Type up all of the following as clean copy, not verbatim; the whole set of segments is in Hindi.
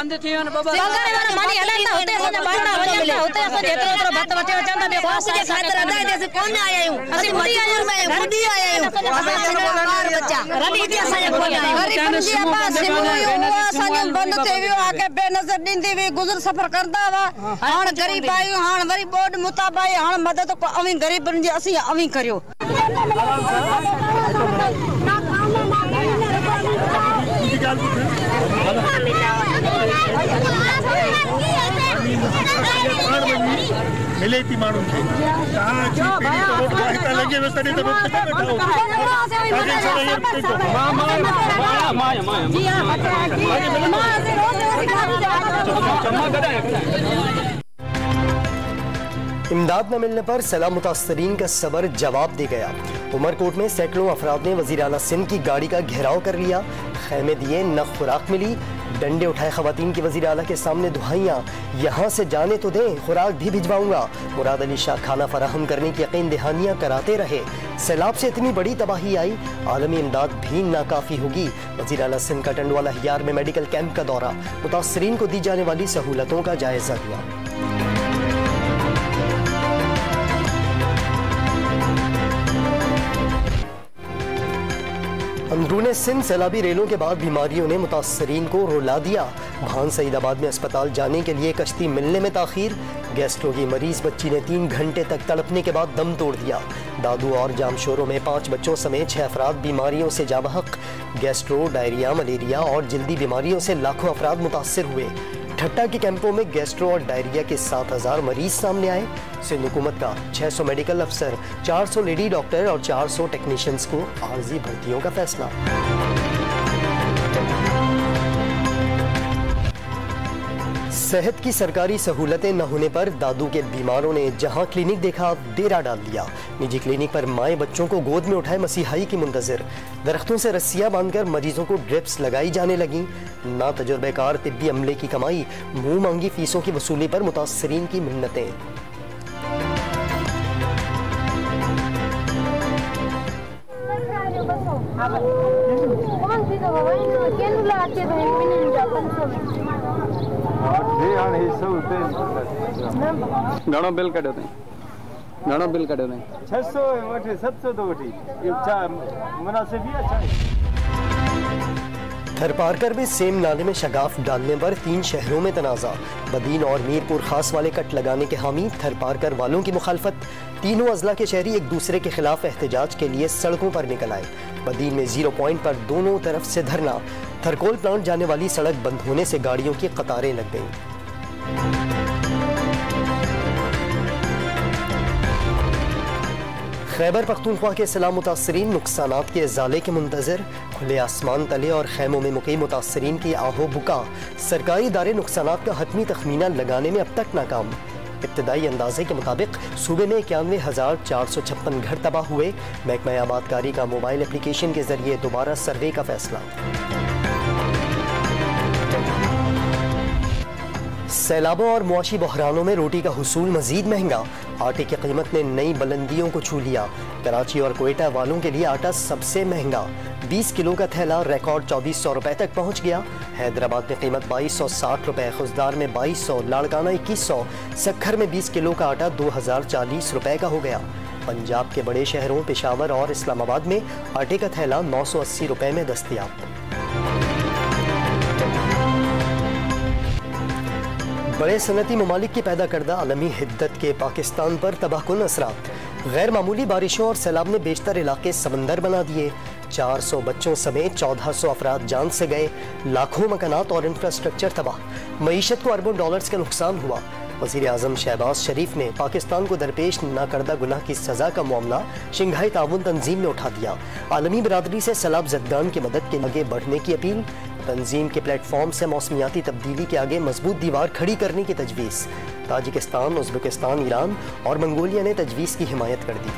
बंद थी न बाबा सरकारी वाला मानी हलाता होते सदा बाणा वजन होते सदा जेतरो जेतरो भत बचे वचंदा बे को के खातिर अदा दे से कोन आया हूं असि मजदूर में खुदी आया हूं बार बच्चा रली के साया कोन आया गरीब जी अपा सिमरो साने बंद थे वियो आके बेनजर दिंदी वे गुजर सफर करदा वा हां गरीब आयो हां वरी बोर्ड मुताबाई हां मदद को अवी गरीब जी असि अवी करियो मिले थी मालूम थे कहां तो लगे वे तड़ी तो बैठा हो इमदाद न मिलने पर सैलाब मुतासरीन का सबर जवाब दे गया। उमरकोट में सैकड़ों अफराद ने वज़ीर आला सिंध की गाड़ी का घेराव कर लिया। खैमे दिए, न खुराक मिली, डंडे उठाए खवातीन की वज़ीर आला के सामने दुहाइयाँ, यहाँ से जाने तो दें, खुराक भी भिजवाऊंगा। मुराद अली शाह खाना फराहम करने की यकीन दहानियाँ कराते रहे। सैलाब से इतनी बड़ी तबाही आई, आलमी इमदाद भी नाकाफी होगी। वज़ीर आला सिंध का टंडवाला हियार में मेडिकल कैंप का दौरा, मुतासरीन को दी जाने वाली सहूलतों का जायजा लिया। अंदरूने सिंध सैलाबी रेलों के बाद बीमारियों ने मुतासरीन को रुला दिया। भान सईदाबाद में अस्पताल जाने के लिए कश्ती मिलने में ताखीर। गैस्ट्रो की मरीज बच्ची ने 3 घंटे तक तड़पने के बाद दम तोड़ दिया। दादू और जामशोरों में 5 बच्चों समेत 6 अफराद बीमारियों से जाबहक। गैस्ट्रो, डायरिया, मलेरिया और जल्दी बीमारियों से लाखों अफराद मुतासर हुए। ठट्टा के कैंपों में गैस्ट्रो और डायरिया के 7000 मरीज सामने आए। सिंध हुकूमत का 600 मेडिकल अफसर, 400 लेडी डॉक्टर और 400 टेक्नीशियंस को आर्जी भर्तियों का फैसला। सेहत की सरकारी सहूलतें न होने पर दादू के बीमारों ने जहां क्लिनिक देखा डेरा डाल दिया। निजी क्लिनिक पर माए बच्चों को गोद में उठाए मसीहाई की मुंतजर। दरख्तों से रस्सियां बांधकर मरीजों को ड्रिप्स लगाई जाने लगी। ना तजुर्बेकार तिब्बी अमले की कमाई, मुंह मांगी फीसों की वसूली पर मुतासरीन की मिन्नतें। घणो बिल कढियो अथई, घणो बिल कढियो अथई? 600 वठी 700 तो वठी अच्छा मुनासिब ही अच्छा है। थरपारकर में सेम नाले में शगाफ डालने पर 3 शहरों में तनाज़ा। बदीन और मीरपुर खास वाले कट लगाने के हामी, थरपारकर वालों की मुखालफत। तीनों अजला के शहरी एक दूसरे के खिलाफ एहतजाज के लिए सड़कों पर निकल आए। बदीन में 0 पॉइंट पर दोनों तरफ से धरना। थरकोल प्लांट जाने वाली सड़क बंद होने से गाड़ियों की कतारें लग गईं। खैबर पख्तूनख्वा के सैलाब मुतासरीन नुकसानात के इजाले के मुंतजर। खुले आसमान तले और खैमों में मुकीम मुतासरीन की आहो बुका। सरकारी इदारे नुकसानात का हतमी तखमीना लगाने में अब तक नाकाम। इब्तदाई अंदाजे के मुताबिक सूबे में 91,456 घर तबाह हुए। महकमा आबादकारी का मोबाइल एप्लीकेशन के जरिए दोबारा सर्वे का फैसला। सैलाबों और मुआशी बहरानों में रोटी का हुसूल मजीद महंगा। आटे की कीमत ने नई बुलंदियों को छू लिया। कराची और कोयटा वालों के लिए आटा सबसे महंगा। 20 किलो का थैला रिकॉर्ड 2400 रुपए तक पहुंच गया। हैदराबाद में कीमत 2260 रुपए, खुजदार में 2200, लाड़काना 2100, सक्खर में 20 किलो का आटा 2040 रुपए का हो गया। पंजाब के बड़े शहरों पेशावर और इस्लामाबाद में आटे का थैला 980 रुपए में दस्तयाब। बड़े सनती ममालिक की पैदा करदा आलमी हिद्दत के पाकिस्तान पर तबाहकुन असरात। गैर मामूली बारिशों और सैलाब ने बेशतर इलाके समंदर बना दिए। 400 बच्चों समेत 1400 अफराद जान से गए। लाखों मकानात और इंफ्रास्ट्रक्चर तबाह। मईशत को अरबों डॉलर्स का नुकसान हुआ। वज़ीर आज़म शहबाज शरीफ ने पाकिस्तान को दरपेश नाकर्दा गुनाह की सज़ा का मामला शंघाई ताउन तंजीम ने उठा दिया। आलमी बरादरी से सैलाब ज़दगान की मदद के आगे बढ़ने की अपील। तंजीम के प्लेटफॉर्म से मौसमियाती तब्दीली के आगे मजबूत दीवार खड़ी करने की तजवीज़। ताजिकिस्तान, उज़्बेकिस्तान, ईरान और मंगोलिया ने तजवीज़ की हिमायत कर दी।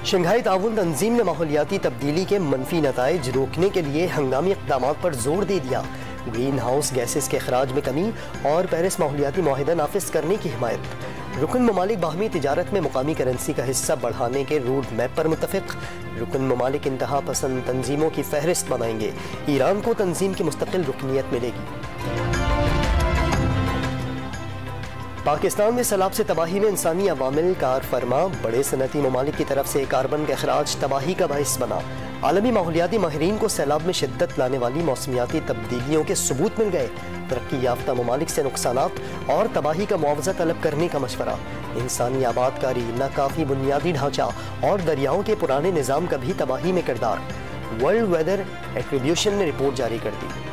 शंघाई ताउन तंजीम ने माहौलियाती तब्दीली के मनफी नताइज रोकने के लिए हंगामी इक़दामात पर जोर दे दिया। ग्रीन हाउस गैसेस के अखराज में कमी और पेरिस माहौलियाती मुआहिदा नाफिज करने की हिमायत। रुकन ममालिक बाहमी तिजारत में मुकामी करेंसी का हिस्सा बढ़ाने के रूट मैप पर मुत्तफिक। रुकन ममालिक इंतहा पसंद तंजीमों की फहरिस्त बनाएंगे। ईरान को तंजीम की मुस्तकिल रुकनियत मिलेगी। पाकिस्तान में सैलाब से तबाही में इंसानी अवामिल कार फरमा। बड़े सनती ममालिक की तरफ से कार्बन का अखराज तबाही का बाइस बना। आलमी माहौलियाती माहिरीन को सैलाब में शिद्दत लाने वाली मौसमियाती तब्दीलियों के सबूत मिल गए। तरक्की याफ्ता ममालिक से नुकसानात और तबाही का मुआवजा तलब करने का मशवरा। इंसानी आबादकारी, नाकाफी बुनियादी ढांचा और दरियाओं के पुराने निज़ाम का भी तबाही में किरदार। वर्ल्ड वेदर एट्रीब्यूशन ने रिपोर्ट जारी कर दी।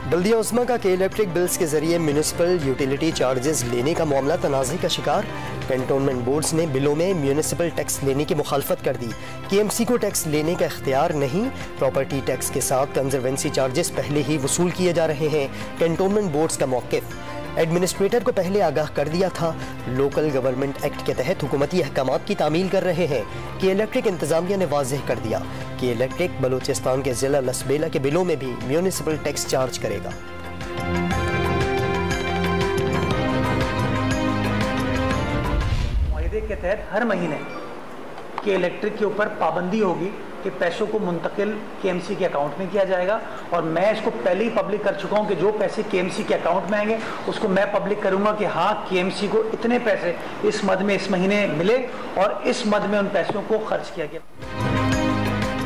बल्दिया उस्मा का के इलेक्ट्रिक बिल्स के जरिए म्यूनिसिपल यूटिलिटी चार्जेस लेने का मामला तनाज़े का शिकार। कैंटोनमेंट बोर्ड्स ने बिलों में म्यूनिसिपल टैक्स लेने की मुखालफत कर दी। KMC को टैक्स लेने का इख्तियार नहीं। प्रॉपर्टी टैक्स के साथ कंजर्वेंसी चार्जेस पहले ही वसूल किए जा रहे हैं। कैंटोनमेंट बोर्ड्स का मौक़िफ़। एडमिनिस्ट्रेटर को पहले आगाह कर दिया था। लोकल गवर्नमेंट एक्ट के तहत हुकूमती अहकामात की तामील कर रहे हैं। के इलेक्ट्रिक इंतजामिया ने वाज़ेह कर दिया कि इलेक्ट्रिक बलूचिस्तान के ज़िला लसबेला के बिलों में भी म्यूनिसिपल टैक्स चार्ज करेगा। मुआहदे के तहत हर महीने के इलेक्ट्रिक के ऊपर पाबंदी होगी कि पैसों को मुंतकिल KMC के अकाउंट में किया जाएगा। और मैं इसको पहले ही पब्लिक कर चुका हूँ कि जो पैसे KMC के अकाउंट में आएंगे उसको मैं पब्लिक करूँगा कि हाँ KMC को इतने पैसे इस मद में इस महीने मिले और इस मद में उन पैसों को खर्च किया गया।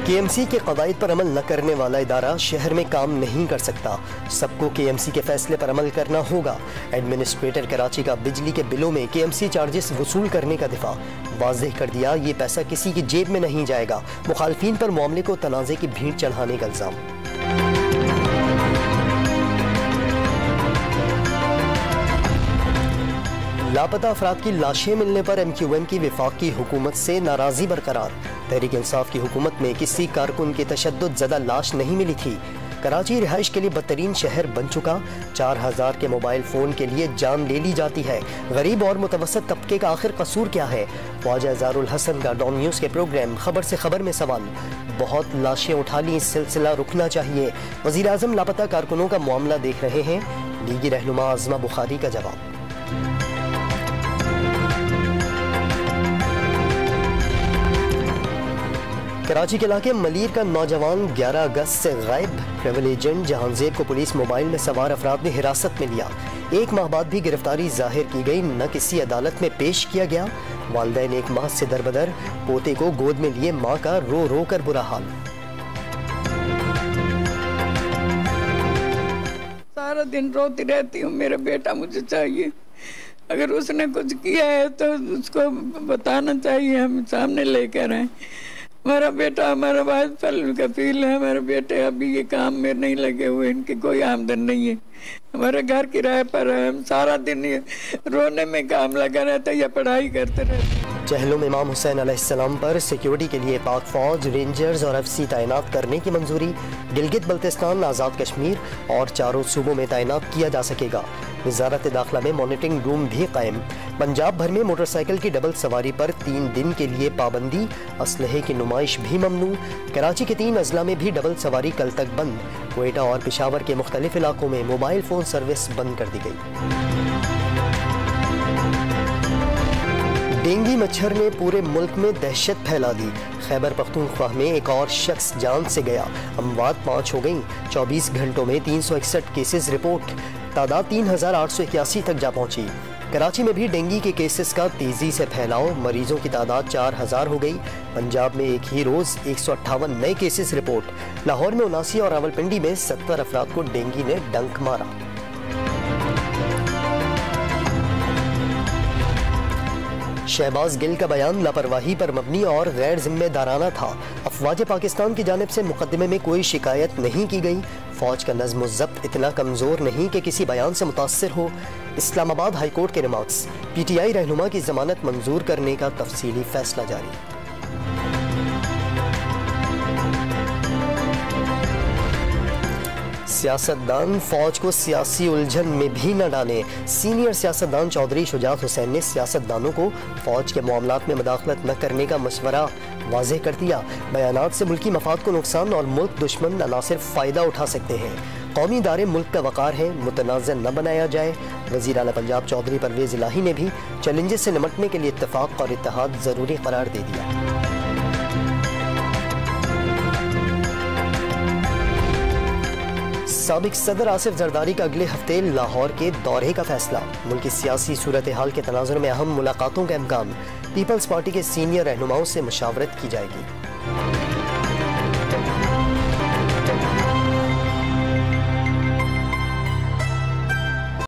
KMC के क़वाइद पर अमल न करने वाला इदारा शहर में काम नहीं कर सकता। सबको KMC के फैसले पर अमल करना होगा। एडमिनिस्ट्रेटर कराची का बिजली के बिलों में KMC चार्जेस वसूल करने का दिफा। वाज़ेह कर दिया ये पैसा किसी की जेब में नहीं जाएगा। मुखालफीन पर मामले को तनाज़े की भीड़ चढ़ाने का इल्ज़ाम। लापता अफराद की लाशें मिलने पर MQM की वफाकी हुकूमत से नाराज़ी बरकरार। तहरीक इंसाफ की हुकूमत में किसी कारकुन की तशद्दुद ज़दा लाश नहीं मिली थी। कराची रिहाइश के लिए बदतरीन शहर बन चुका। 4000 के मोबाइल फ़ोन के लिए जान ले ली जाती है। गरीब और मुतवस्सित तबके का आखिर कसूर क्या है? ख्वाजा ज़ारुल हसन का डॉन न्यूज़ के प्रोग्राम खबर से खबर में सवाल। बहुत लाशें उठा ली, सिलसिला रुकना चाहिए। वज़ीर आज़म लापता कारकुनों का मामला देख रहे हैं। लीगी रहनुमा आज़मा बुखारी का जवाब। कराची के इलाके मलीर का नौजवान 11 अगस्त से गायब। ट्रेवल एजेंट जहांजेब को पुलिस मोबाइल में सवार अफराद ने हिरासत में लिया। 1 माह बाद भी गिरफ्तारी जाहिर की गई, न किसी अदालत में पेश किया गया। वालिदैन 1 माह से दरबदर, पोते को गोद में लिए माँ का रो रो कर बुरा हाल। सारा दिन रोती रहती हूँ, मेरा बेटा मुझे चाहिए। अगर उसने कुछ किया है तो उसको बताना चाहिए, हम सामने लेकर आए। हमारा बेटा हमारा वाइफ कफील है। हमारे बेटे अभी ये काम में नहीं लगे हुए, इनकी कोई आमदन नहीं है। हमारे घर किराए पर है। हम सारा दिन ये रोने में काम लगा रहता है या पढ़ाई करते रहते। चहलों में इमाम हुसैन अलैहिस्सलाम पर सिक्योरिटी के लिए पाक फौज, रेंजर्स और FC तैनात करने की मंजूरी। गिलगित बल्तिस्तान, आज़ाद कश्मीर और 4 सूबों में तैनात किया जा सकेगा। वज़ारत दाखिला में मॉनिटरिंग रूम भी कायम। पंजाब भर में मोटरसाइकिल की डबल सवारी पर 3 दिन के लिए पाबंदी। असलहे की नुमाइश भी ममनू। कराची के 3 अजला में भी डबल सवारी कल तक बंद। क्वेटा और पेशावर के मुख्तलिफ इलाकों में मोबाइल फ़ोन सर्विस बंद कर दी गई। डेंगू मच्छर ने पूरे मुल्क में दहशत फैला दी। खैबर पख्तूनख्वा में एक और शख्स जान से गया। अमवात 5 हो गई। 24 घंटों में 361 केसेस रिपोर्ट। तादाद 3881 तक जा पहुंची। कराची में भी डेंगू के केसेस का तेजी से फैलाव। मरीजों की तादाद 4000 हो गई। पंजाब में एक ही रोज 158 नए केसेस रिपोर्ट। लाहौर में 79 और रावलपिंडी में 70 अफराद को डेंगू ने डंक मारा। शहबाज गिल का बयान लापरवाही पर मबनी और गैर जिम्मेदाराना था। अफवाज पाकिस्तान की जानिब से मुकदमे में कोई शिकायत नहीं की गई। फौज का नज़्म ज़ब्त इतना कमज़ोर नहीं कि किसी बयान से मुतासिर हो। इस्लामाबाद हाई कोर्ट के रिमार्क्स। PTI रहनुमा की जमानत मंजूर करने का तफसीली फैसला जारी। सियासतदान फौज को सियासी उलझन में भी न डालें। सीनियर सियासतदान चौधरी शुजात हुसैन ने सियासतदानों को फौज के मामलात में मुदाखलत न करने का मशवरा वाज़ेह कर दिया। बयानात से मुल्की मफाद को नुकसान और मुल्क दुश्मन न सिर्फ फ़ायदा उठा सकते हैं। कौमी इदारे मुल्क का वक़ार है, मुतनाज़ न बनाया जाए। वज़ीर आला पंजाब चौधरी परवेज़ इलाही ने भी चैलेंजेस से निमटने के लिए इत्तेफाक और इत्तेहाद ज़रूरी करार दे दिया। साबिक सदर आसिफ जरदारी का अगले हफ्ते लाहौर के दौरे का फैसला। मुल्क की सियासी सूरत हाल के तनाज़ुर में अहम मुलाकातों का इम्कान। पीपल्स पार्टी के सीनियर रहनुमाओं से मुशावरत की जाएगी।